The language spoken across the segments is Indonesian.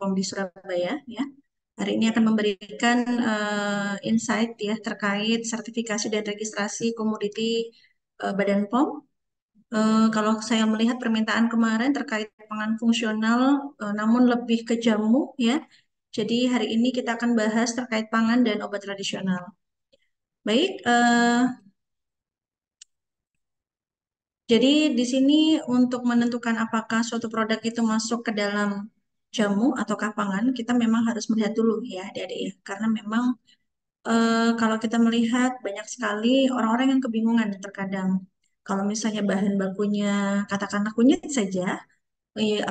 POM di Surabaya ya. Hari ini akan memberikan insight ya terkait sertifikasi dan registrasi komoditi Badan POM. Kalau saya melihat permintaan kemarin terkait pangan fungsional, namun lebih ke jamu ya. Jadi hari ini kita akan bahas terkait pangan dan obat tradisional. Baik, jadi di sini untuk menentukan apakah suatu produk itu masuk ke dalam jamu atau pangan, kita memang harus melihat dulu ya, adik-adik ya. Karena memang kalau kita melihat banyak sekali orang-orang yang kebingungan terkadang. Kalau misalnya bahan bakunya katakanlah kunyit saja,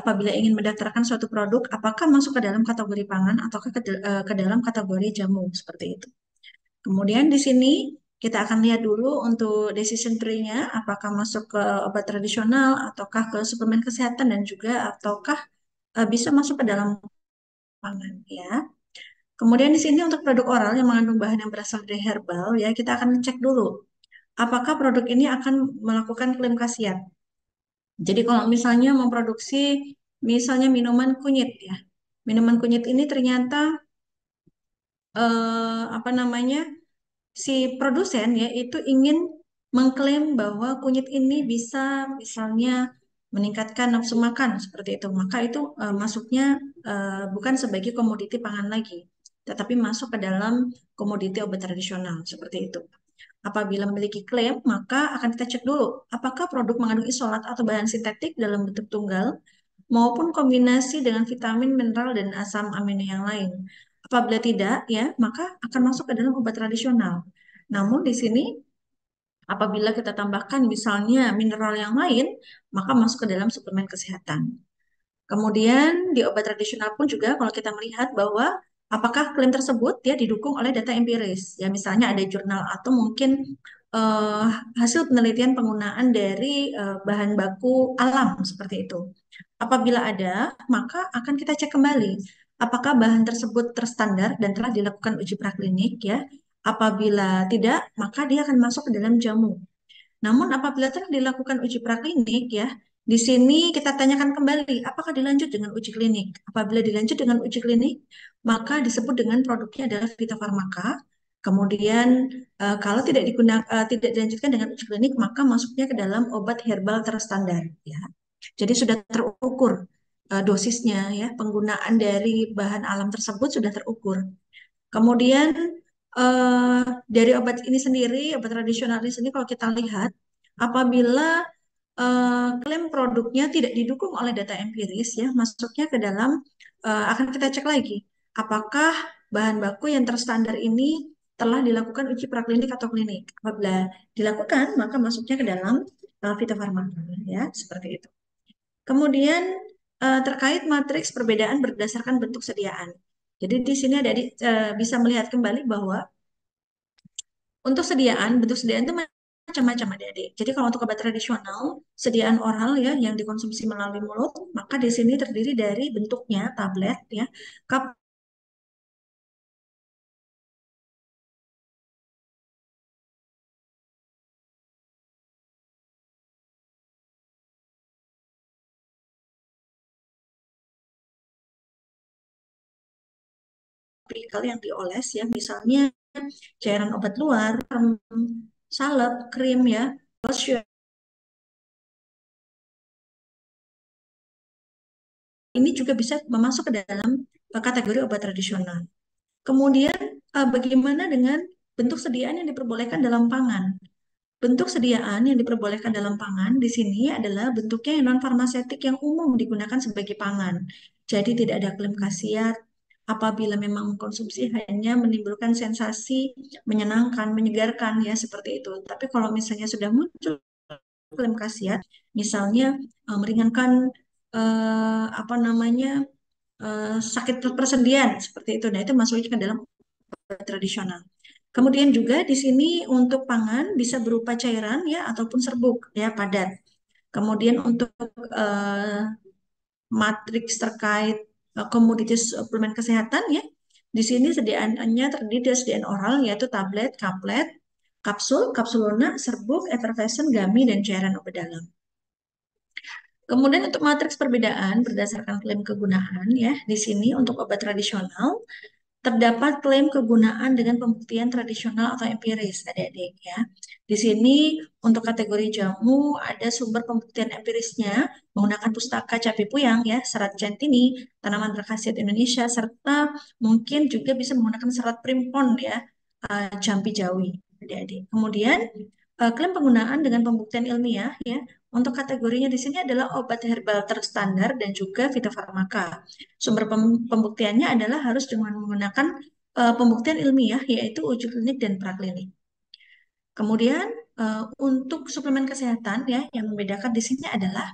apabila ingin mendaftarkan suatu produk, apakah masuk ke dalam kategori pangan atau ke dalam kategori jamu seperti itu. Kemudian di sini kita akan lihat dulu untuk decision tree-nya, apakah masuk ke obat tradisional ataukah ke suplemen kesehatan dan juga ataukah bisa masuk ke dalam pangan ya. Kemudian di sini untuk produk oral yang mengandung bahan yang berasal dari herbal ya, kita akan cek dulu apakah produk ini akan melakukan klaim khasiat. Jadi kalau misalnya memproduksi misalnya minuman kunyit ya. Minuman kunyit ini ternyata apa namanya? Si produsen ya itu ingin mengklaim bahwa kunyit ini bisa misalnya meningkatkan nafsu makan seperti itu. Maka itu masuknya bukan sebagai komoditi pangan lagi, tetapi masuk ke dalam komoditi obat tradisional seperti itu. Apabila memiliki klaim, maka akan kita cek dulu apakah produk mengandung isolat atau bahan sintetik dalam bentuk tunggal maupun kombinasi dengan vitamin, mineral, dan asam amino yang lain. Apabila tidak, ya, maka akan masuk ke dalam obat tradisional. Namun di sini apabila kita tambahkan misalnya mineral yang lain, maka masuk ke dalam suplemen kesehatan. Kemudian di obat tradisional pun juga kalau kita melihat bahwa apakah klaim tersebut ya didukung oleh data empiris. Ya misalnya ada jurnal atau mungkin eh, hasil penelitian penggunaan dari bahan baku alam seperti itu. Apabila ada, maka akan kita cek kembali apakah bahan tersebut terstandar dan telah dilakukan uji praklinik ya. Apabila tidak, maka dia akan masuk ke dalam jamu. Namun apabila telah dilakukan uji praklinik ya, di sini kita tanyakan kembali apakah dilanjut dengan uji klinik. Apabila dilanjut dengan uji klinik, maka disebut dengan produknya adalah fitofarmaka. Kemudian kalau tidak dilanjutkan dengan uji klinik, maka masuknya ke dalam obat herbal terstandar ya. Jadi sudah terukur dosisnya ya, penggunaan dari bahan alam tersebut sudah terukur. Kemudian eh, dari obat ini sendiri, obat tradisional ini sendiri kalau kita lihat, apabila klaim produknya tidak didukung oleh data empiris ya, masuknya ke dalam akan kita cek lagi, apakah bahan baku yang terstandar ini telah dilakukan uji praklinik atau klinik. Apabila dilakukan, maka masuknya ke dalam fitofarmaka ya, seperti itu. Kemudian terkait matriks perbedaan berdasarkan bentuk sediaan. Jadi di sini bisa melihat kembali bahwa untuk bentuk sediaan itu macam-macam adik-adik. Jadi kalau untuk obat tradisional, sediaan oral ya yang dikonsumsi melalui mulut, maka di sini terdiri dari bentuknya tablet ya, kapsul yang dioles ya, misalnya cairan obat luar, salep, krim ya, lotion. Ini juga bisa masuk ke dalam kategori obat tradisional. Kemudian bagaimana dengan bentuk sediaan yang diperbolehkan dalam pangan? Bentuk sediaan yang diperbolehkan dalam pangan di sini adalah bentuknya yang non-farmasetik yang umum digunakan sebagai pangan. Jadi tidak ada klaim khasiat apabila memang mengkonsumsi hanya menimbulkan sensasi menyenangkan, menyegarkan ya seperti itu. Tapi kalau misalnya sudah muncul klaim khasiat, misalnya meringankan apa namanya sakit persendian seperti itu. Nah, itu masuknya ke dalam obat tradisional. Kemudian juga di sini untuk pangan bisa berupa cairan ya ataupun serbuk ya padat. Kemudian untuk eh, matriks terkait komoditi suplemen kesehatan ya. Di sini sediaannya terdiri dari sediaan oral yaitu tablet, kaplet, kapsul, kapsul lunak, serbuk, effervescent, gummy dan cairan obat dalam. Kemudian untuk matriks perbedaan berdasarkan klaim kegunaan ya, di sini untuk obat tradisional terdapat klaim kegunaan dengan pembuktian tradisional atau empiris, adik-adik ya. Di sini untuk kategori jamu ada sumber pembuktian empirisnya menggunakan pustaka Capi Puyang ya, Serat Centini, Tanaman Berkhasiat Indonesia, serta mungkin juga bisa menggunakan serat primpon ya, Jampi Jawi, adik-adik. Kemudian klaim penggunaan dengan pembuktian ilmiah ya. Untuk kategorinya di sini adalah obat herbal terstandar dan juga fitofarmaka. Sumber pembuktiannya adalah harus dengan menggunakan pembuktian ilmiah yaitu uji klinik dan praklinik. Kemudian untuk suplemen kesehatan ya yang membedakan di sini adalah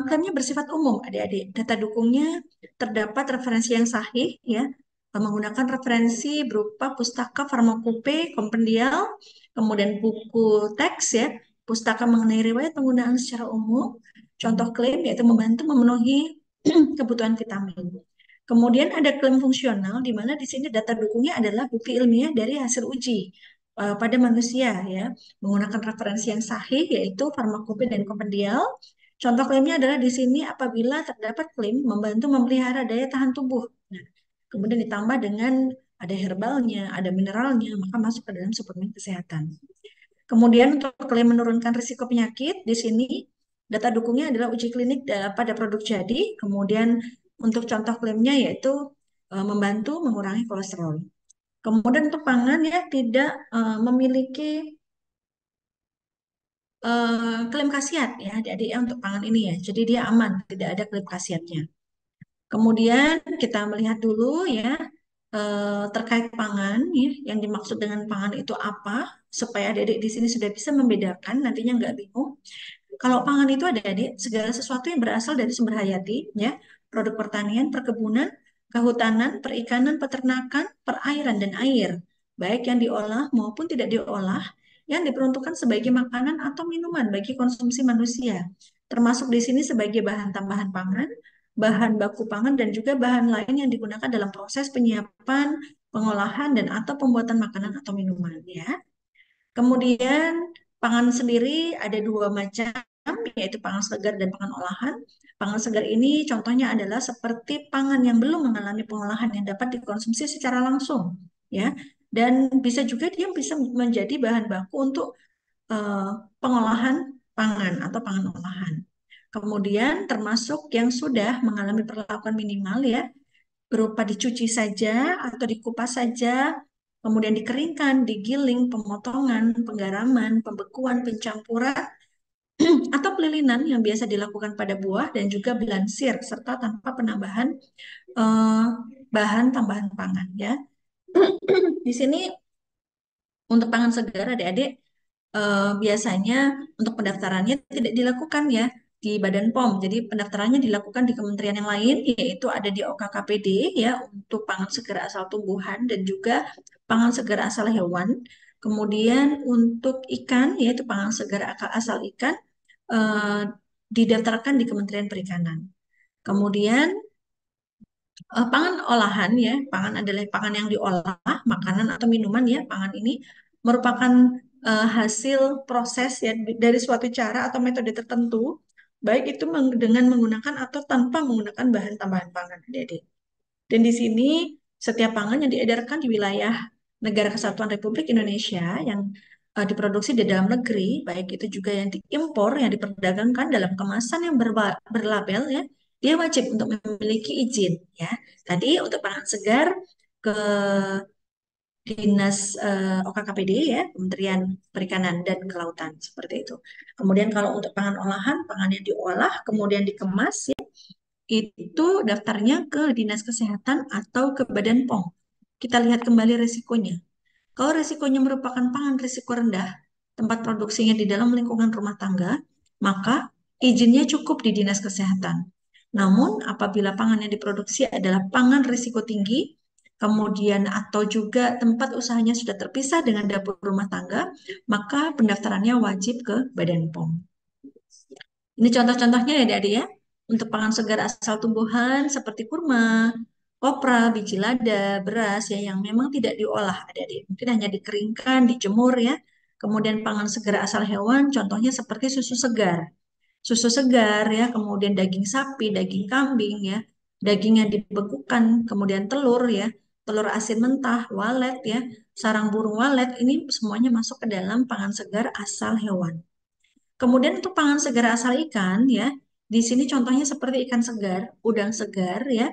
klaimnya bersifat umum, adik-adik. Data dukungnya terdapat referensi yang sahih, ya, menggunakan referensi berupa pustaka farmakope kompendial, kemudian buku teks, ya, pustaka mengenai riwayat penggunaan secara umum. Contoh klaim yaitu membantu memenuhi kebutuhan vitamin. Kemudian ada klaim fungsional, di mana di sini data dukungnya adalah bukti ilmiah dari hasil uji pada manusia, ya, menggunakan referensi yang sahih yaitu farmakope dan kompendial. Contoh klaimnya adalah di sini apabila terdapat klaim membantu memelihara daya tahan tubuh. Nah, kemudian ditambah dengan ada herbalnya, ada mineralnya, maka masuk ke dalam suplemen kesehatan. Kemudian untuk klaim menurunkan risiko penyakit, di sini data dukungnya adalah uji klinik pada produk jadi. Kemudian untuk contoh klaimnya yaitu membantu mengurangi kolesterol. Kemudian untuk pangan ya tidak memiliki klaim khasiat ya adik-adik ya untuk pangan ini ya. Jadi dia aman, tidak ada klaim khasiatnya. Kemudian kita melihat dulu ya terkait pangan ya, yang dimaksud dengan pangan itu apa supaya adik-adik di sini sudah bisa membedakan nantinya nggak bingung. Kalau pangan itu adik-adik segala sesuatu yang berasal dari sumber hayati ya, produk pertanian, perkebunan, kehutanan, perikanan, peternakan, perairan dan air, baik yang diolah maupun tidak diolah yang diperuntukkan sebagai makanan atau minuman bagi konsumsi manusia, termasuk di sini sebagai bahan tambahan pangan, bahan baku pangan dan juga bahan lain yang digunakan dalam proses penyiapan, pengolahan dan atau pembuatan makanan atau minuman ya. Kemudian pangan sendiri ada dua macam, yaitu pangan segar dan pangan olahan. Pangan segar ini contohnya adalah seperti pangan yang belum mengalami pengolahan yang dapat dikonsumsi secara langsung, ya. Dan bisa juga dia bisa menjadi bahan baku untuk eh, pengolahan pangan atau pangan olahan. Kemudian termasuk yang sudah mengalami perlakuan minimal ya, berupa dicuci saja atau dikupas saja, kemudian dikeringkan, digiling, pemotongan, penggaraman, pembekuan, pencampuran, atau pelilinan yang biasa dilakukan pada buah dan juga belansir serta tanpa penambahan eh, bahan tambahan pangan ya. Di sini untuk pangan segar adik-adik biasanya untuk pendaftarannya tidak dilakukan ya di Badan POM. Jadi pendaftarannya dilakukan di kementerian yang lain, yaitu ada di OKKPD ya untuk pangan segar asal tumbuhan dan juga pangan segar asal hewan. Kemudian untuk ikan, yaitu pangan segar asal ikan, eh, didaftarkan di Kementerian Perikanan. Kemudian pangan olahan ya, pangan adalah pangan yang diolah, makanan atau minuman ya. Pangan ini merupakan hasil proses ya dari suatu cara atau metode tertentu, baik itu dengan menggunakan atau tanpa menggunakan bahan tambahan pangan, adik-adik. Dan di sini setiap pangan yang diedarkan di wilayah Negara Kesatuan Republik Indonesia yang diproduksi di dalam negeri, baik itu juga yang diimpor, yang diperdagangkan dalam kemasan yang berlabel ya, dia wajib untuk memiliki izin ya. Tadi untuk pangan segar ke Dinas OKKPD ya, Kementerian Perikanan dan Kelautan seperti itu. Kemudian kalau untuk pangan olahan, pangan yang diolah kemudian dikemas ya, itu daftarnya ke Dinas Kesehatan atau ke Badan POM. Kita lihat kembali resikonya. Kalau resikonya merupakan pangan risiko rendah, tempat produksinya di dalam lingkungan rumah tangga, maka izinnya cukup di Dinas Kesehatan. Namun, apabila pangan yang diproduksi adalah pangan risiko tinggi, kemudian atau juga tempat usahanya sudah terpisah dengan dapur rumah tangga, maka pendaftarannya wajib ke Badan POM. Ini contoh-contohnya ya adik-adik ya. Untuk pangan segar asal tumbuhan seperti kurma, kopra, biji lada, beras ya yang memang tidak diolah adik-adik. Mungkin hanya dikeringkan, dijemur ya. Kemudian pangan segar asal hewan contohnya seperti susu segar. susu segar ya, kemudian daging sapi, daging kambing ya, daging yang dibekukan, kemudian telur ya, telur asin mentah, walet ya, sarang burung walet, ini semuanya masuk ke dalam pangan segar asal hewan. Kemudian untuk pangan segar asal ikan ya, di sini contohnya seperti ikan segar, udang segar ya,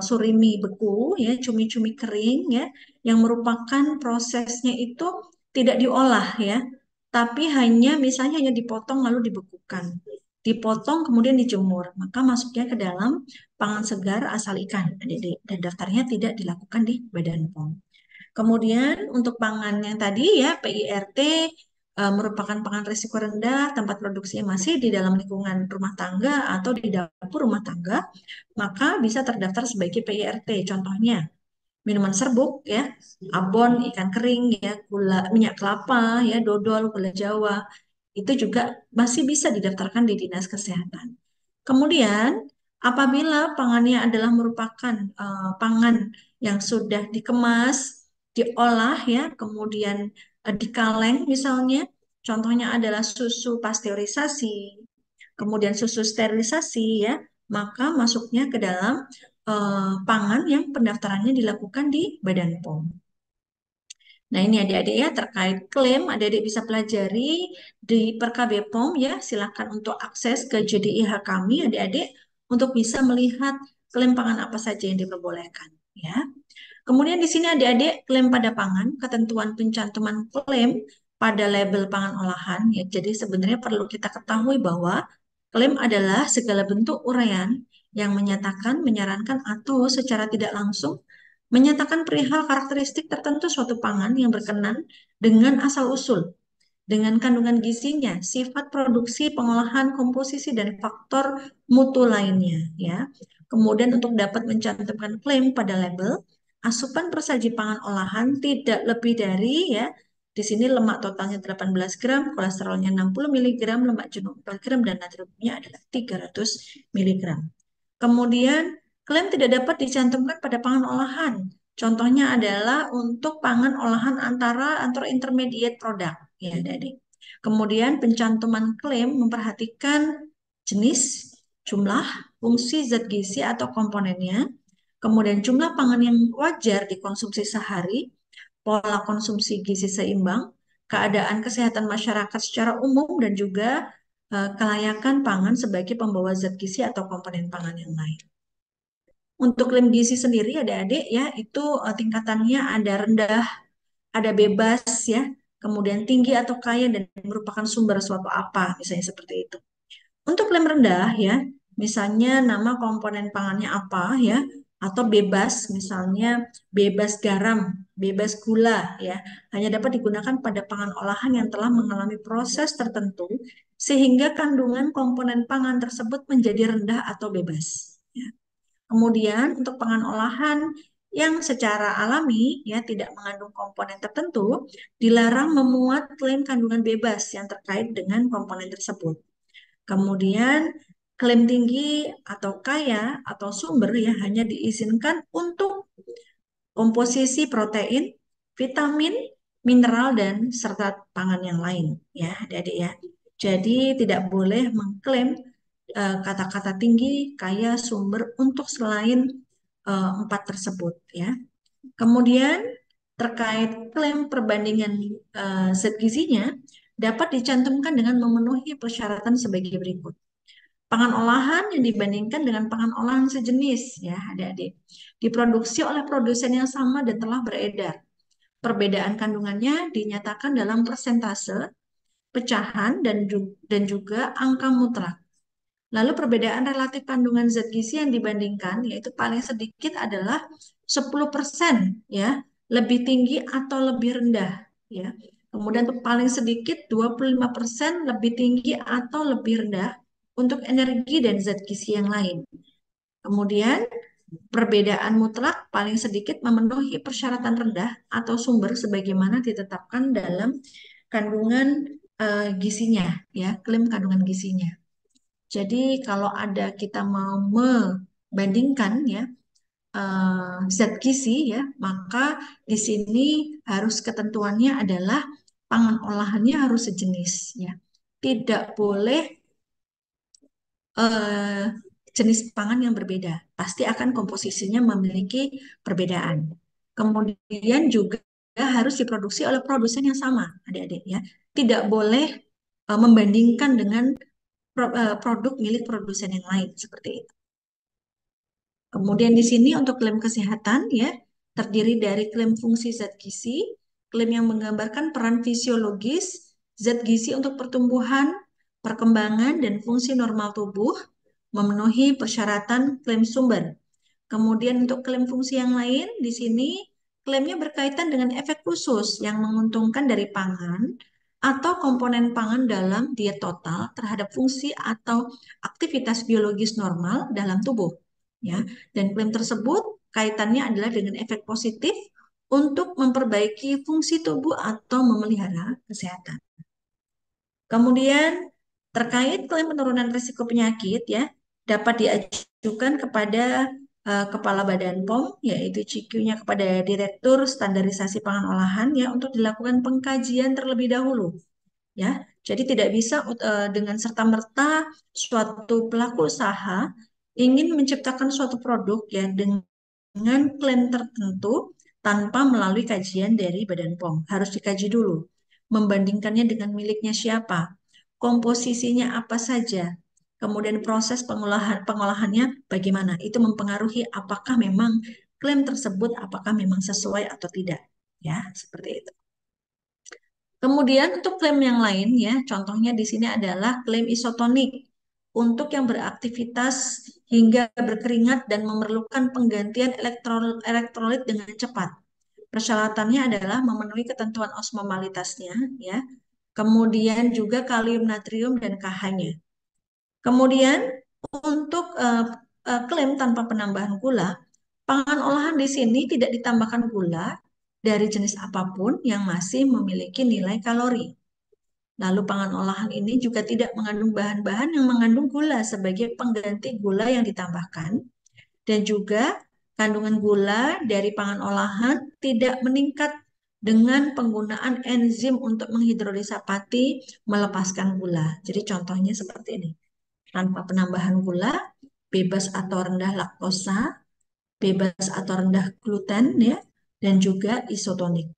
surimi beku ya, cumi-cumi kering ya, yang merupakan prosesnya itu tidak diolah ya, tapi hanya misalnya hanya dipotong lalu dibekukan. Dipotong kemudian dijemur, maka masuknya ke dalam pangan segar asal ikan, adik-adik. Dan daftarnya tidak dilakukan di Badan POM. Kemudian untuk pangan yang tadi ya PIRT merupakan pangan risiko rendah, tempat produksinya masih di dalam lingkungan rumah tangga atau di dapur rumah tangga, maka bisa terdaftar sebagai PIRT. Contohnya minuman serbuk ya, abon, ikan kering ya, gula, minyak kelapa ya, dodol, gula Jawa. Itu juga masih bisa didaftarkan di Dinas Kesehatan. Kemudian, apabila pangannya adalah merupakan pangan yang sudah dikemas, diolah ya, kemudian dikaleng misalnya, contohnya adalah susu pasteurisasi, kemudian susu sterilisasi ya, maka masuknya ke dalam pangan yang pendaftarannya dilakukan di Badan POM. Nah, ini adik-adik ya terkait klaim, adik-adik bisa pelajari di Perkab POM ya. Silakan untuk akses ke JDIH kami adik-adik untuk bisa melihat klaim pangan apa saja yang diperbolehkan ya. Kemudian di sini adik-adik klaim pada pangan, ketentuan pencantuman klaim pada label pangan olahan ya. Jadi sebenarnya perlu kita ketahui bahwa klaim adalah segala bentuk uraian yang menyatakan, menyarankan atau secara tidak langsung menyatakan perihal karakteristik tertentu suatu pangan yang berkenan dengan asal-usul, dengan kandungan gizinya, sifat produksi, pengolahan, komposisi, dan faktor mutu lainnya. Ya. Kemudian untuk dapat mencantumkan klaim pada label, asupan persaji pangan olahan tidak lebih dari ya, di sini lemak totalnya 18 gram, kolesterolnya 60 miligram, lemak jenuh 4 gram, dan natriumnya adalah 300 miligram. Kemudian, klaim tidak dapat dicantumkan pada pangan olahan. Contohnya adalah untuk pangan olahan antara intermediate produk. Ya, adik. Kemudian pencantuman klaim memperhatikan jenis, jumlah, fungsi zat gizi atau komponennya, kemudian jumlah pangan yang wajar dikonsumsi sehari, pola konsumsi gizi seimbang, keadaan kesehatan masyarakat secara umum, dan juga kelayakan pangan sebagai pembawa zat gizi atau komponen pangan yang lain. Untuk klaim gizi sendiri adik-adik ya itu tingkatannya ada rendah, ada bebas ya, kemudian tinggi atau kaya dan merupakan sumber suatu apa, misalnya seperti itu. Untuk klaim rendah ya, misalnya nama komponen pangannya apa ya, atau bebas, misalnya bebas garam, bebas gula ya, hanya dapat digunakan pada pangan olahan yang telah mengalami proses tertentu sehingga kandungan komponen pangan tersebut menjadi rendah atau bebas. Ya. Kemudian untuk pangan olahan yang secara alami ya tidak mengandung komponen tertentu, dilarang memuat klaim kandungan bebas yang terkait dengan komponen tersebut. Kemudian klaim tinggi atau kaya atau sumber ya hanya diizinkan untuk komposisi protein, vitamin, mineral dan serta pangan yang lain ya, Adik-adik ya. Jadi tidak boleh mengklaim kata-kata tinggi, kaya, sumber untuk selain empat tersebut ya. Kemudian terkait klaim perbandingan zat gizinya dapat dicantumkan dengan memenuhi persyaratan sebagai berikut. Pangan olahan yang dibandingkan dengan pangan olahan sejenis ya adik-adik. Diproduksi oleh produsen yang sama dan telah beredar. Perbedaan kandungannya dinyatakan dalam persentase, pecahan, dan juga angka mutlak. Lalu perbedaan relatif kandungan zat gizi yang dibandingkan yaitu paling sedikit adalah 10% ya, lebih tinggi atau lebih rendah ya. Kemudian untuk paling sedikit 25% lebih tinggi atau lebih rendah untuk energi dan zat gizi yang lain. Kemudian perbedaan mutlak paling sedikit memenuhi persyaratan rendah atau sumber sebagaimana ditetapkan dalam kandungan gizinya ya, klaim kandungan gizinya. Jadi kalau ada kita mau membandingkan ya zat gizi ya, maka di sini harus ketentuannya adalah pangan olahannya harus sejenis ya. Tidak boleh eh, jenis pangan yang berbeda. Pasti akan komposisinya memiliki perbedaan. Kemudian juga harus diproduksi oleh produsen yang sama, adik-adik ya. Tidak boleh membandingkan dengan produk milik produsen yang lain seperti itu. Kemudian di sini untuk klaim kesehatan ya, terdiri dari klaim fungsi zat gizi, klaim yang menggambarkan peran fisiologis zat gizi untuk pertumbuhan, perkembangan, dan fungsi normal tubuh, memenuhi persyaratan klaim sumber. Kemudian untuk klaim fungsi yang lain, di sini klaimnya berkaitan dengan efek khusus yang menguntungkan dari pangan atau komponen pangan dalam diet total terhadap fungsi atau aktivitas biologis normal dalam tubuh. Ya, dan klaim tersebut kaitannya adalah dengan efek positif untuk memperbaiki fungsi tubuh atau memelihara kesehatan. Kemudian terkait klaim penurunan risiko penyakit ya dapat diajukan kepada Kepala Badan POM yaitu CQ-nya kepada Direktur Standarisasi Pangan Olahan ya untuk dilakukan pengkajian terlebih dahulu ya. Jadi tidak bisa dengan serta-merta suatu pelaku usaha ingin menciptakan suatu produk ya dengan klaim tertentu tanpa melalui kajian dari Badan POM. Harus dikaji dulu. Membandingkannya dengan miliknya siapa, komposisinya apa saja, kemudian proses pengolahannya bagaimana. Itu mempengaruhi apakah memang klaim tersebut apakah memang sesuai atau tidak. Ya, seperti itu. Kemudian untuk klaim yang lain ya, contohnya di sini adalah klaim isotonik untuk yang beraktivitas hingga berkeringat dan memerlukan penggantian elektrolit dengan cepat. Persyaratannya adalah memenuhi ketentuan osmomalitasnya ya. Kemudian juga kalium, natrium dan KH-nya. Kemudian untuk klaim tanpa penambahan gula, pangan olahan di sini tidak ditambahkan gula dari jenis apapun yang masih memiliki nilai kalori. Lalu pangan olahan ini juga tidak mengandung bahan-bahan yang mengandung gula sebagai pengganti gula yang ditambahkan. Dan juga kandungan gula dari pangan olahan tidak meningkat dengan penggunaan enzim untuk menghidrolisa pati melepaskan gula. Jadi contohnya seperti ini. Tanpa penambahan gula, bebas atau rendah laktosa, bebas atau rendah gluten ya, dan juga isotonik.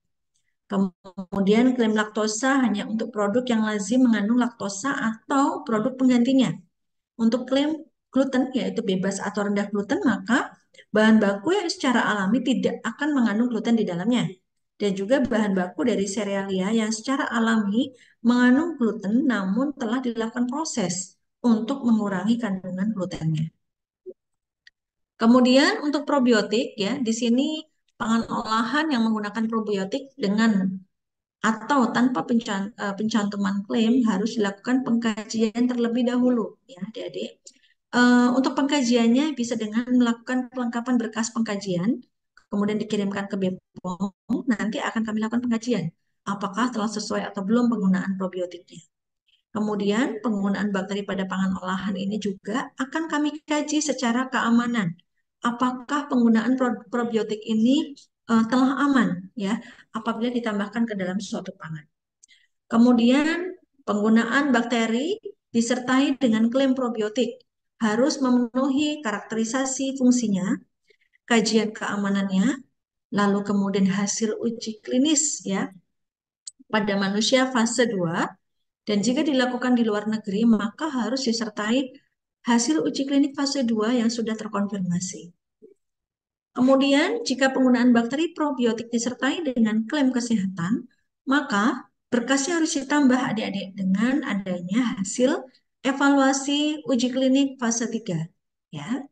Kemudian klaim laktosa hanya untuk produk yang lazim mengandung laktosa atau produk penggantinya. Untuk klaim gluten yaitu bebas atau rendah gluten maka bahan baku yang secara alami tidak akan mengandung gluten di dalamnya. Dan juga bahan baku dari serealia yang secara alami mengandung gluten namun telah dilakukan proses untuk mengurangi kandungan glutennya. Kemudian untuk probiotik ya, di sini pangan olahan yang menggunakan probiotik dengan atau tanpa pencantuman klaim harus dilakukan pengkajian terlebih dahulu ya adik-adik. Untuk pengkajiannya bisa dengan melakukan kelengkapan berkas pengkajian, kemudian dikirimkan ke BPOM, nanti akan kami lakukan pengkajian. Apakah telah sesuai atau belum penggunaan probiotiknya. Kemudian penggunaan bakteri pada pangan olahan ini juga akan kami kaji secara keamanan. Apakah penggunaan probiotik ini telah aman ya apabila ditambahkan ke dalam suatu pangan. Kemudian penggunaan bakteri disertai dengan klaim probiotik harus memenuhi karakterisasi fungsinya, kajian keamanannya, lalu kemudian hasil uji klinis ya pada manusia fase 2 dan jika dilakukan di luar negeri maka harus disertai hasil uji klinik fase 2 yang sudah terkonfirmasi. Kemudian, jika penggunaan bakteri probiotik disertai dengan klaim kesehatan, maka berkasnya harus ditambah adik-adik dengan adanya hasil evaluasi uji klinik fase 3. Ya.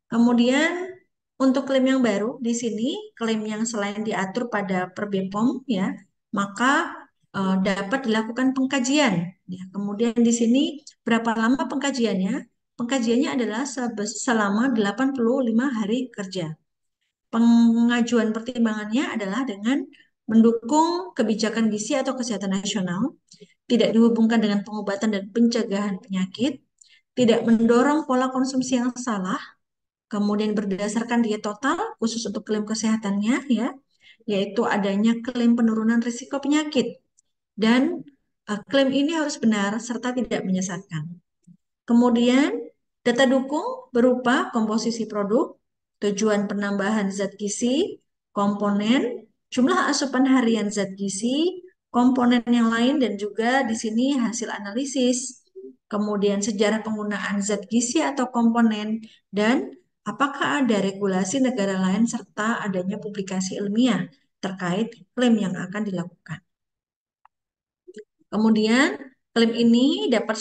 Kemudian, untuk klaim yang baru, di sini klaim yang selain diatur pada per BPOM, ya, maka dapat dilakukan pengkajian. Ya. Kemudian di sini berapa lama pengkajiannya? Pengkajiannya adalah selama 85 hari kerja. Pengajuan pertimbangannya adalah dengan mendukung kebijakan gizi atau kesehatan nasional, tidak dihubungkan dengan pengobatan dan pencegahan penyakit, tidak mendorong pola konsumsi yang salah, kemudian berdasarkan diet total khusus untuk klaim kesehatannya ya, yaitu adanya klaim penurunan risiko penyakit dan klaim ini harus benar serta tidak menyesatkan. Kemudian Data dukung berupa komposisi produk, tujuan penambahan zat gizi, komponen, jumlah asupan harian zat gizi, komponen yang lain, dan juga di sini hasil analisis. Kemudian sejarah penggunaan zat gizi atau komponen, dan apakah ada regulasi negara lain serta adanya publikasi ilmiah terkait klaim yang akan dilakukan. Kemudian klaim ini dapat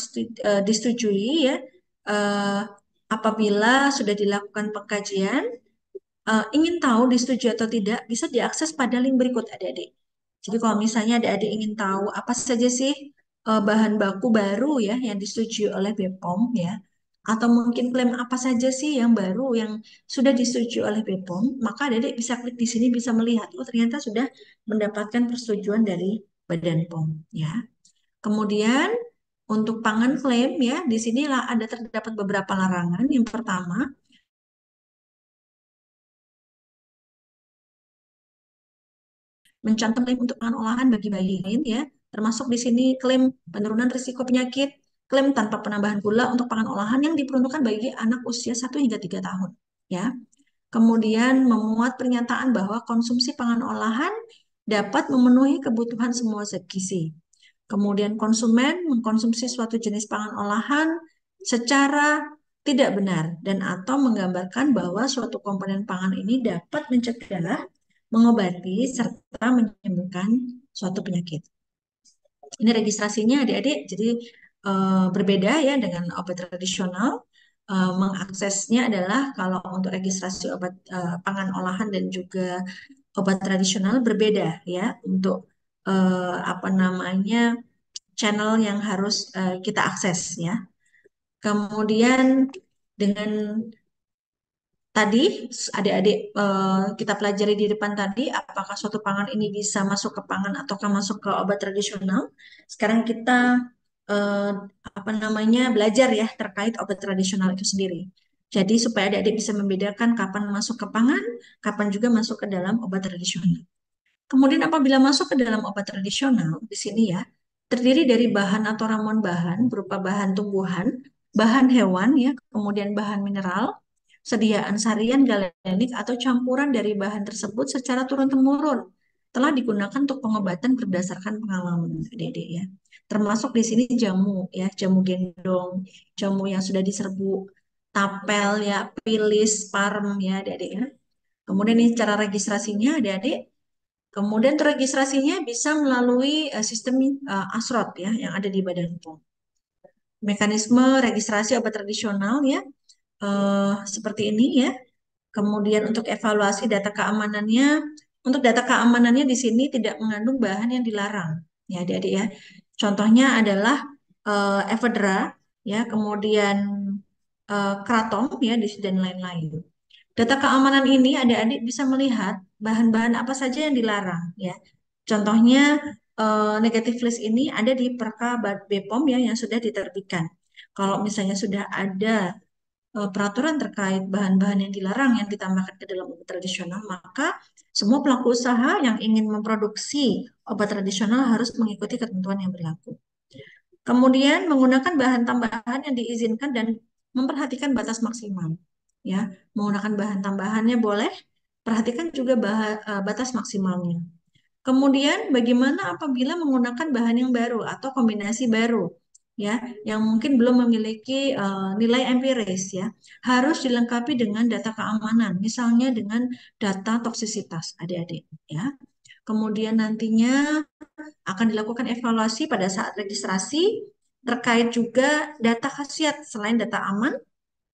disetujui ya eh, apabila sudah dilakukan pengkajian. Ingin tahu disetujui atau tidak bisa diakses pada link berikut adik-adik. Jadi kalau misalnya adik-adik ingin tahu apa saja sih bahan baku baru ya yang disetujui oleh BPOM ya, atau mungkin klaim apa saja sih yang baru yang sudah disetujui oleh BPOM, maka adik-adik bisa klik di sini bisa melihat oh ternyata sudah mendapatkan persetujuan dari Badan POM ya. Kemudian untuk pangan klaim ya, di sinilah ada terdapat beberapa larangan. Yang pertama, mencantum klaim untuk pangan olahan bagi bayi lain ya, termasuk di sini klaim penurunan risiko penyakit, klaim tanpa penambahan gula untuk pangan olahan yang diperuntukkan bagi anak usia 1 hingga 3 tahun ya. Kemudian memuat pernyataan bahwa konsumsi pangan olahan dapat memenuhi kebutuhan semua zat gizi. Kemudian konsumen mengkonsumsi suatu jenis pangan olahan secara tidak benar dan atau menggambarkan bahwa suatu komponen pangan ini dapat mencegah, mengobati, serta menyembuhkan suatu penyakit. Ini registrasinya adik-adik, jadi berbeda ya dengan obat tradisional. Mengaksesnya adalah kalau untuk registrasi obat pangan olahan dan juga obat tradisional berbeda ya untuk apa namanya channel yang harus kita akses ya. Kemudian dengan tadi adik-adik kita pelajari di depan tadi apakah suatu pangan ini bisa masuk ke pangan ataukah masuk ke obat tradisional. Sekarang kita eh, apa namanya belajar ya terkait obat tradisional itu sendiri. Jadi supaya adik-adik bisa membedakan kapan masuk ke pangan, kapan juga masuk ke dalam obat tradisional. Kemudian apabila masuk ke dalam obat tradisional, di sini ya, terdiri dari bahan atau ramuan bahan berupa bahan tumbuhan, bahan hewan ya, kemudian bahan mineral, sediaan sarian galenik atau campuran dari bahan tersebut secara turun-temurun telah digunakan untuk pengobatan berdasarkan pengalaman adik-adik ya. Termasuk di sini jamu ya, jamu gendong, jamu yang sudah diserbuk, tapel ya, pilis, parem ya adik-adik ya. Kemudian ini cara registrasinya adik-adik. Kemudian registrasinya bisa melalui sistem ASROD ya yang ada di Badan POM. Mekanisme registrasi obat tradisional ya seperti ini ya. Kemudian untuk evaluasi data keamanannya, untuk data keamanannya di sini tidak mengandung bahan yang dilarang ya adik-adik ya. Contohnya adalah ephedra ya, kemudian kratom ya dan lain-lain. Data keamanan ini adik-adik bisa melihat bahan-bahan apa saja yang dilarang ya. Contohnya negatif list ini ada di Perka BPOM ya yang sudah diterbitkan. Kalau misalnya sudah ada peraturan terkait bahan-bahan yang dilarang yang ditambahkan ke dalam obat tradisional, maka semua pelaku usaha yang ingin memproduksi obat tradisional harus mengikuti ketentuan yang berlaku. Kemudian menggunakan bahan tambahan yang diizinkan dan memperhatikan batas maksimal. Ya, menggunakan bahan tambahannya boleh, perhatikan juga batas maksimalnya. Kemudian bagaimana apabila menggunakan bahan yang baru atau kombinasi baru, ya, yang mungkin belum memiliki nilai empiris, ya, harus dilengkapi dengan data keamanan, misalnya dengan data toksisitas, adik-adik, ya. Kemudian nantinya akan dilakukan evaluasi pada saat registrasi terkait juga data khasiat selain data aman,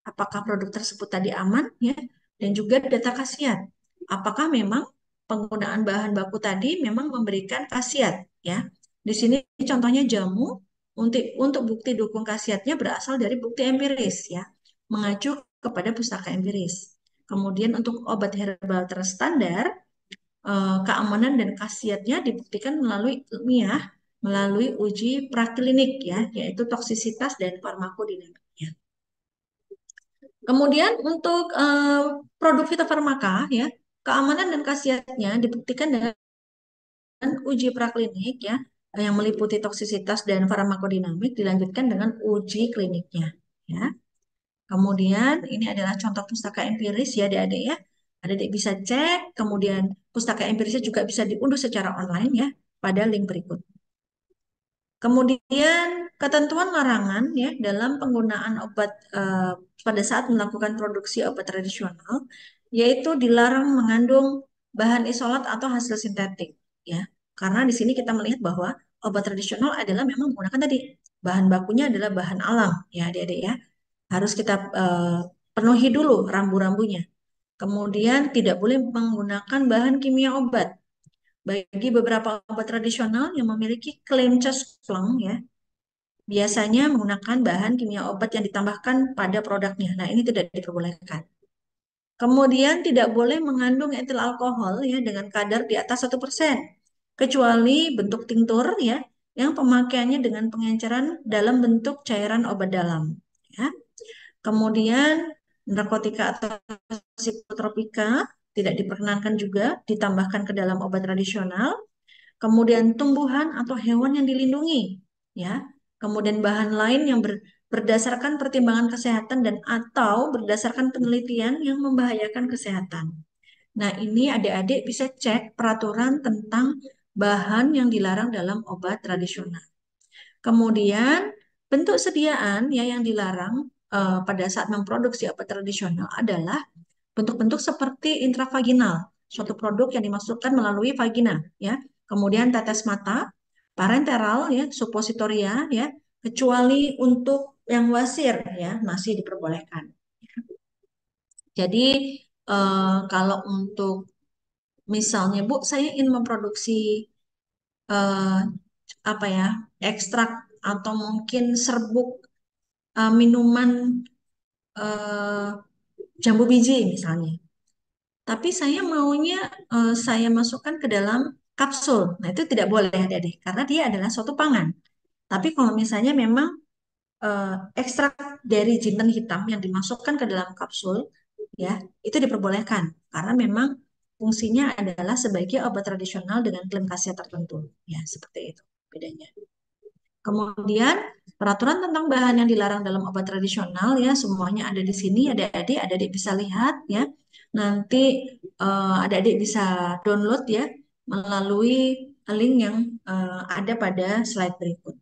apakah produk tersebut tadi aman ya, dan juga data khasiat. Apakah memang penggunaan bahan baku tadi memang memberikan khasiat ya. Di sini contohnya jamu untuk bukti dukung khasiatnya berasal dari bukti empiris ya, mengacu kepada pustaka empiris. Kemudian untuk obat herbal terstandar keamanan dan khasiatnya dibuktikan melalui ilmiah, melalui uji praklinik ya, yaitu toksisitas dan farmakodinamiknya. Kemudian untuk produk fitofarmaka ya, keamanan dan khasiatnya dibuktikan dengan uji praklinik ya, yang meliputi toksisitas dan farmakodinamik dilanjutkan dengan uji kliniknya ya. Kemudian ini adalah contoh pustaka empiris ya adik-adik ya. Adik-adik bisa cek, kemudian pustaka empirisnya juga bisa diunduh secara online ya pada link berikut. Kemudian ketentuan larangan ya dalam penggunaan obat pada saat melakukan produksi obat tradisional, yaitu dilarang mengandung bahan isolat atau hasil sintetik ya. Karena di sini kita melihat bahwa obat tradisional adalah memang menggunakan tadi bahan bakunya adalah bahan alam ya adik-adik ya. Harus kita penuhi dulu rambu-rambunya. Kemudian tidak boleh menggunakan bahan kimia obat. Bagi beberapa obat tradisional yang memiliki klaim Cosplang ya, biasanya menggunakan bahan kimia obat yang ditambahkan pada produknya. Nah, ini tidak diperbolehkan. Kemudian tidak boleh mengandung etil alkohol ya dengan kadar di atas 1%, kecuali bentuk tinktur ya, yang pemakaiannya dengan pengenceran dalam bentuk cairan obat dalam. Ya. Kemudian narkotika atau psikotropika tidak diperkenankan juga ditambahkan ke dalam obat tradisional. Kemudian tumbuhan atau hewan yang dilindungi, ya. Kemudian bahan lain yang berdasarkan pertimbangan kesehatan dan atau berdasarkan penelitian yang membahayakan kesehatan. Nah, ini adik-adik bisa cek peraturan tentang bahan yang dilarang dalam obat tradisional. Kemudian bentuk sediaan ya yang dilarang pada saat memproduksi obat tradisional adalah bentuk-bentuk seperti intravaginal, suatu produk yang dimasukkan melalui vagina, ya. Kemudian tetes mata, parenteral, ya, supositoria, ya, kecuali untuk yang wasir, ya, masih diperbolehkan. Jadi kalau untuk misalnya Bu, saya ingin memproduksi eh, apa ya, ekstrak atau mungkin serbuk minuman eh, jambu biji misalnya. Tapi saya maunya saya masukkan ke dalam kapsul. Nah, itu tidak boleh adik-adik, karena dia adalah suatu pangan. Tapi kalau misalnya memang eh, ekstrak dari jinten hitam yang dimasukkan ke dalam kapsul, ya, itu diperbolehkan. Karena memang fungsinya adalah sebagai obat tradisional dengan klaim khasiat tertentu. Ya, seperti itu bedanya. Kemudian peraturan tentang bahan yang dilarang dalam obat tradisional ya semuanya ada di sini adik-adik bisa lihat ya. Nanti adik-adik bisa download ya melalui link yang ada pada slide berikut.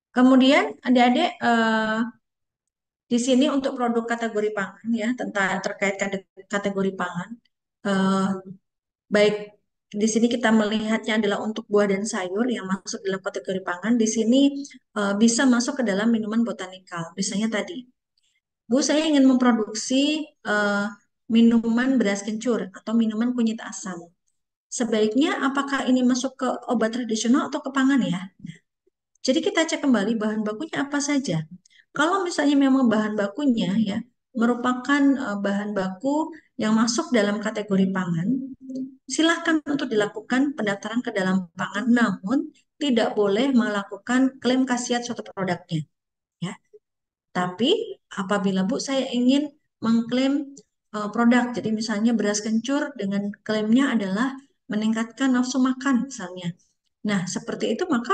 Kemudian adik-adik di sini untuk produk kategori pangan ya tentang terkait kategori pangan eh, baik di sini kita melihatnya adalah untuk buah dan sayur yang masuk dalam kategori pangan. Di sini bisa masuk ke dalam minuman botanikal. Misalnya tadi, Bu, saya ingin memproduksi eh, minuman beras kencur atau minuman kunyit asam. Sebaiknya apakah ini masuk ke obat tradisional atau ke pangan ya? Jadi kita cek kembali bahan bakunya apa saja. Kalau misalnya memang bahan bakunya ya merupakan bahan baku yang masuk dalam kategori pangan, silahkan untuk dilakukan pendaftaran ke dalam pangan, namun tidak boleh melakukan klaim khasiat suatu produknya. Ya. Tapi apabila Bu saya ingin mengklaim produk, jadi misalnya beras kencur dengan klaimnya adalah meningkatkan nafsu makan misalnya. Nah, seperti itu maka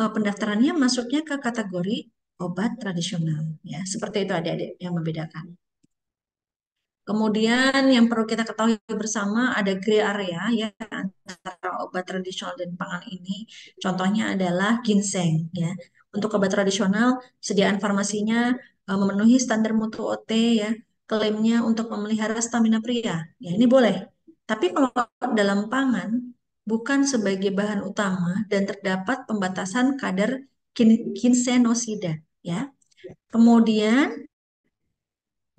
pendaftarannya masuknya ke kategori obat tradisional. Ya, seperti itu adik-adik yang membedakan. Kemudian yang perlu kita ketahui bersama ada gray area ya antara obat tradisional dan pangan ini. Contohnya adalah ginseng ya. Untuk obat tradisional sediaan farmasinya memenuhi standar mutu OT ya. Klaimnya untuk memelihara stamina pria. Ya, ini boleh. Tapi kalau dalam pangan bukan sebagai bahan utama dan terdapat pembatasan kadar ginsenosida ya. Kemudian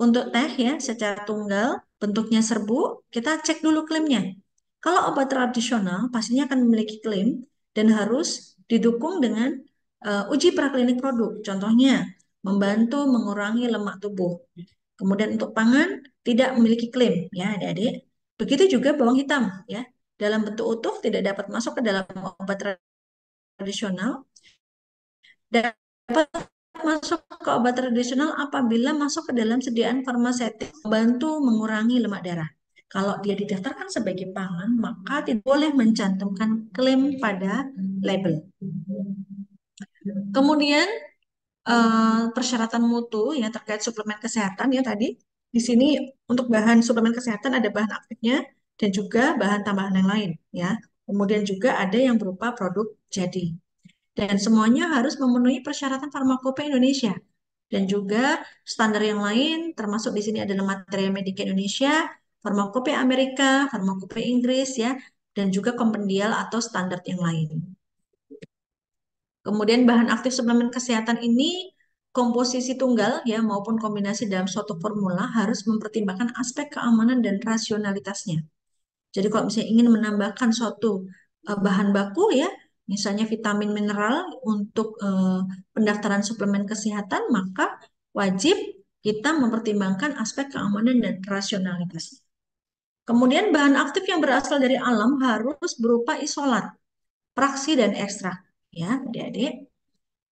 untuk teh ya secara tunggal, bentuknya serbuk, kita cek dulu klaimnya. Kalau obat tradisional pastinya akan memiliki klaim dan harus didukung dengan uji praklinik produk. Contohnya, membantu mengurangi lemak tubuh. Kemudian untuk pangan tidak memiliki klaim ya adik-adik. Begitu juga bawang hitam ya. Dalam bentuk utuh tidak dapat masuk ke dalam obat tradisional. Dapat masuk ke obat tradisional apabila masuk ke dalam sediaan farmasetik membantu mengurangi lemak darah. Kalau dia didaftarkan sebagai pangan, maka tidak boleh mencantumkan klaim pada label. Kemudian persyaratan mutu ya terkait suplemen kesehatan ya tadi. Di sini untuk bahan suplemen kesehatan ada bahan aktifnya dan juga bahan tambahan yang lain ya. Kemudian juga ada yang berupa produk jadi. Dan semuanya harus memenuhi persyaratan Farmakope Indonesia. Dan juga standar yang lain, termasuk di sini adalah Materia Medika Indonesia, Farmakope Amerika, Farmakope Inggris ya, dan juga kompendial atau standar yang lain. Kemudian bahan aktif suplemen kesehatan ini komposisi tunggal ya maupun kombinasi dalam suatu formula harus mempertimbangkan aspek keamanan dan rasionalitasnya. Jadi kalau misalnya ingin menambahkan suatu bahan baku ya, misalnya vitamin mineral untuk pendaftaran suplemen kesehatan, maka wajib kita mempertimbangkan aspek keamanan dan rasionalitasnya. Kemudian bahan aktif yang berasal dari alam harus berupa isolat, praksi dan ekstrak. Ya, adik-adik.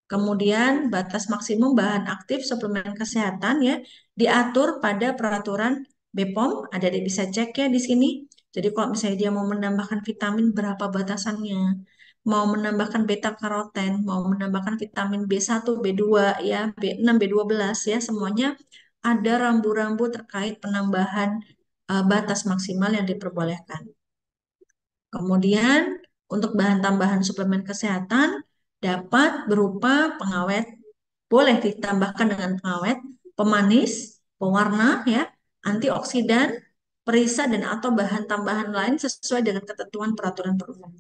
Kemudian batas maksimum bahan aktif suplemen kesehatan ya diatur pada peraturan BPOM. Ada bisa cek ya di sini. Jadi kalau misalnya dia mau menambahkan vitamin berapa batasannya, mau menambahkan beta karoten, mau menambahkan vitamin B1, B2 ya, B6, B12 ya, semuanya ada rambu-rambu terkait penambahan batas maksimal yang diperbolehkan. Kemudian untuk bahan tambahan suplemen kesehatan dapat berupa pengawet, boleh ditambahkan dengan pengawet, pemanis, pewarna ya, antioksidan, perisa dan atau bahan tambahan lain sesuai dengan ketentuan peraturan perundang.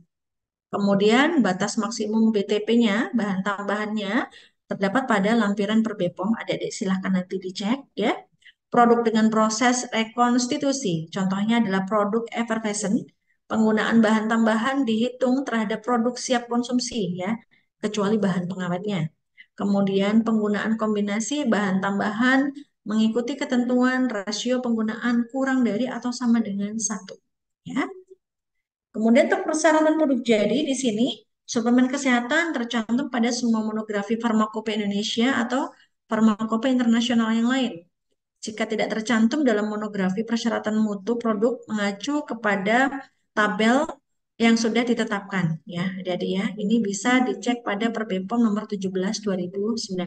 Kemudian batas maksimum BTP-nya, bahan tambahannya terdapat pada lampiran per BPOM. Adik-adik silahkan nanti dicek ya. Produk dengan proses rekonstitusi, contohnya adalah produk effervescent. Penggunaan bahan tambahan dihitung terhadap produk siap konsumsi ya, kecuali bahan pengawetnya. Kemudian penggunaan kombinasi bahan tambahan mengikuti ketentuan rasio penggunaan kurang dari atau sama dengan 1. Ya. Kemudian untuk persyaratan produk jadi di sini suplemen kesehatan tercantum pada semua monografi Farmakope Indonesia atau Farmakope internasional yang lain. Jika tidak tercantum dalam monografi persyaratan mutu produk mengacu kepada tabel yang sudah ditetapkan ya. Jadi ya, ini bisa dicek pada Perbepom nomor 17 2019.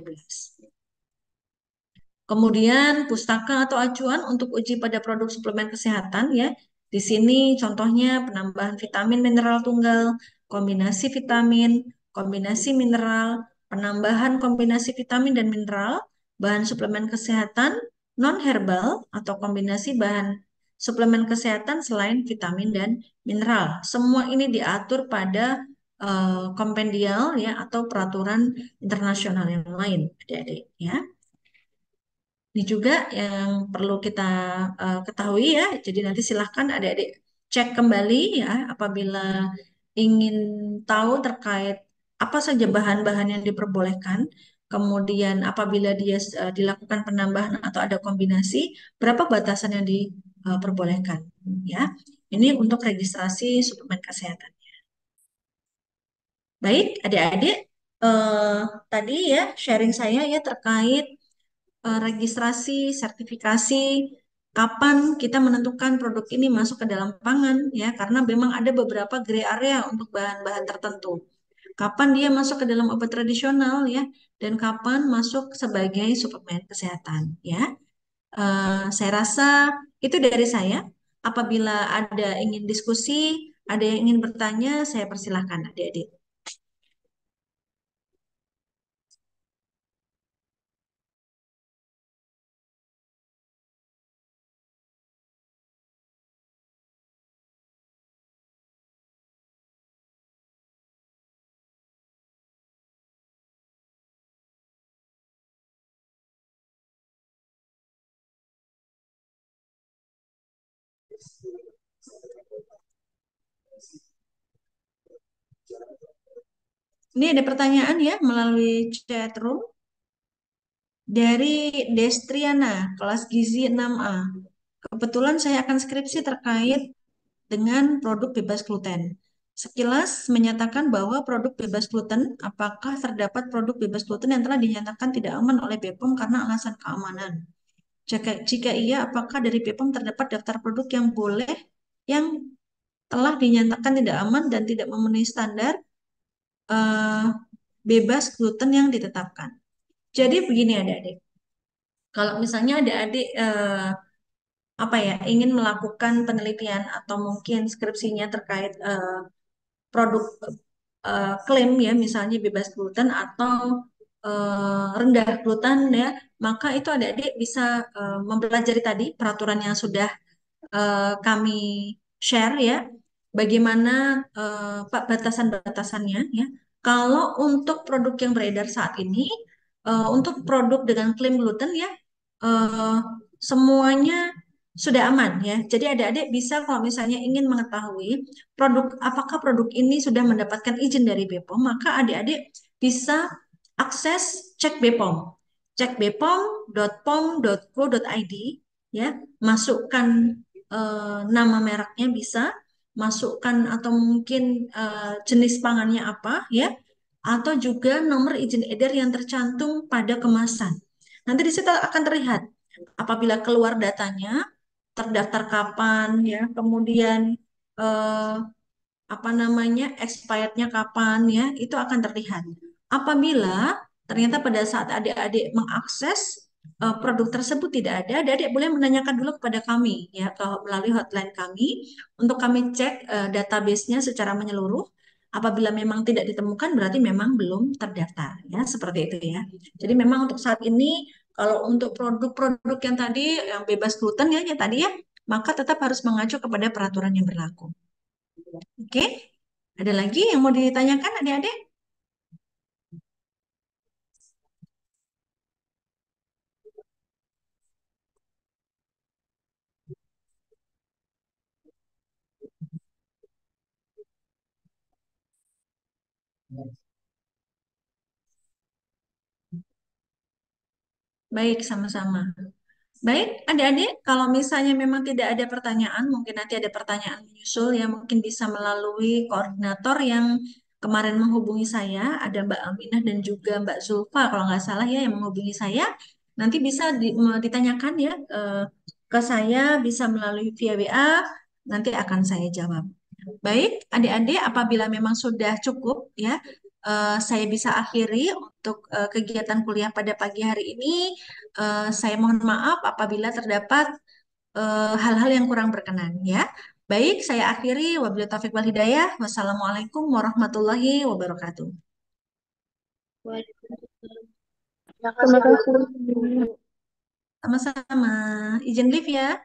Kemudian pustaka atau acuan untuk uji pada produk suplemen kesehatan ya. Di sini contohnya penambahan vitamin mineral tunggal, kombinasi vitamin, kombinasi mineral, penambahan kombinasi vitamin dan mineral, bahan suplemen kesehatan non herbal atau kombinasi bahan suplemen kesehatan selain vitamin dan mineral. Semua ini diatur pada kompendial ya atau peraturan internasional yang lain, adik-adik ya. Ini juga yang perlu kita ketahui ya. Jadi nanti silahkan adik-adik cek kembali ya apabila ingin tahu terkait apa saja bahan-bahan yang diperbolehkan. Kemudian apabila dia dilakukan penambahan atau ada kombinasi, berapa batasan yang diperbolehkan ya. Ini untuk registrasi suplemen kesehatan. Baik, adik-adik, eh, tadi ya sharing saya ya terkait registrasi, sertifikasi, kapan kita menentukan produk ini masuk ke dalam pangan ya, karena memang ada beberapa gray area untuk bahan-bahan tertentu. Kapan dia masuk ke dalam obat tradisional ya, dan kapan masuk sebagai suplemen kesehatan ya. Saya rasa itu dari saya. Apabila ada ingin diskusi, ada yang ingin bertanya, saya persilahkan adik-adik. Ini ada pertanyaan ya melalui chat room. Dari Destriana, kelas gizi 6A. Kebetulan saya akan skripsi terkait dengan produk bebas gluten. Sekilas menyatakan bahwa produk bebas gluten, apakah terdapat produk bebas gluten yang telah dinyatakan tidak aman oleh BPOM karena alasan keamanan? Jika iya, apakah dari BPOM terdapat daftar produk yang boleh, yang telah dinyatakan tidak aman dan tidak memenuhi standar eh, bebas gluten yang ditetapkan? Jadi begini adik-adik, kalau misalnya adik-adik apa ya ingin melakukan penelitian atau mungkin skripsinya terkait produk klaim ya misalnya bebas gluten atau rendah gluten ya, maka itu adik-adik bisa mempelajari tadi peraturan yang sudah kami share ya, bagaimana Pak batasan-batasannya ya. Kalau untuk produk yang beredar saat ini, untuk produk dengan klaim gluten ya, eh, semuanya sudah aman ya. Jadi adik-adik bisa kalau misalnya ingin mengetahui produk apakah produk ini sudah mendapatkan izin dari BPOM, maka adik-adik bisa akses cek BPOM. Cek bepom.pom.go.id ya, masukkan nama mereknya bisa, masukkan atau mungkin jenis pangannya apa ya, atau juga nomor izin edar yang tercantum pada kemasan. Nanti di situ akan terlihat apabila keluar datanya, terdaftar kapan ya, kemudian eh, apa namanya expirednya kapan ya, itu akan terlihat. Apabila ternyata pada saat adik-adik mengakses produk tersebut tidak ada, adik-adik boleh menanyakan dulu kepada kami ya, melalui hotline kami untuk kami cek database-nya secara menyeluruh. Apabila memang tidak ditemukan berarti memang belum terdaftar ya, seperti itu ya. Jadi memang untuk saat ini kalau untuk produk-produk yang tadi yang bebas gluten ya, yang tadi ya, maka tetap harus mengacu kepada peraturan yang berlaku. Oke, ada lagi yang mau ditanyakan adik-adik? Baik, sama-sama. Baik, adik-adik, kalau misalnya memang tidak ada pertanyaan, mungkin nanti ada pertanyaan menyusul ya, mungkin bisa melalui koordinator yang kemarin menghubungi saya, ada Mbak Aminah dan juga Mbak Zulfa, kalau nggak salah ya yang menghubungi saya. Nanti bisa ditanyakan ya ke saya, bisa melalui via WA, nanti akan saya jawab. Baik, adik-adik, apabila memang sudah cukup ya, saya bisa akhiri untuk kegiatan kuliah pada pagi hari ini. Saya mohon maaf apabila terdapat hal-hal yang kurang berkenan ya. Baik, saya akhiri. Wabillahi taufiq wal hidayah. Wassalamualaikum warahmatullahi wabarakatuh. Waalaikumsalam. Terima Makasih ya, kasih. Bu. Sama-sama. Izin live ya.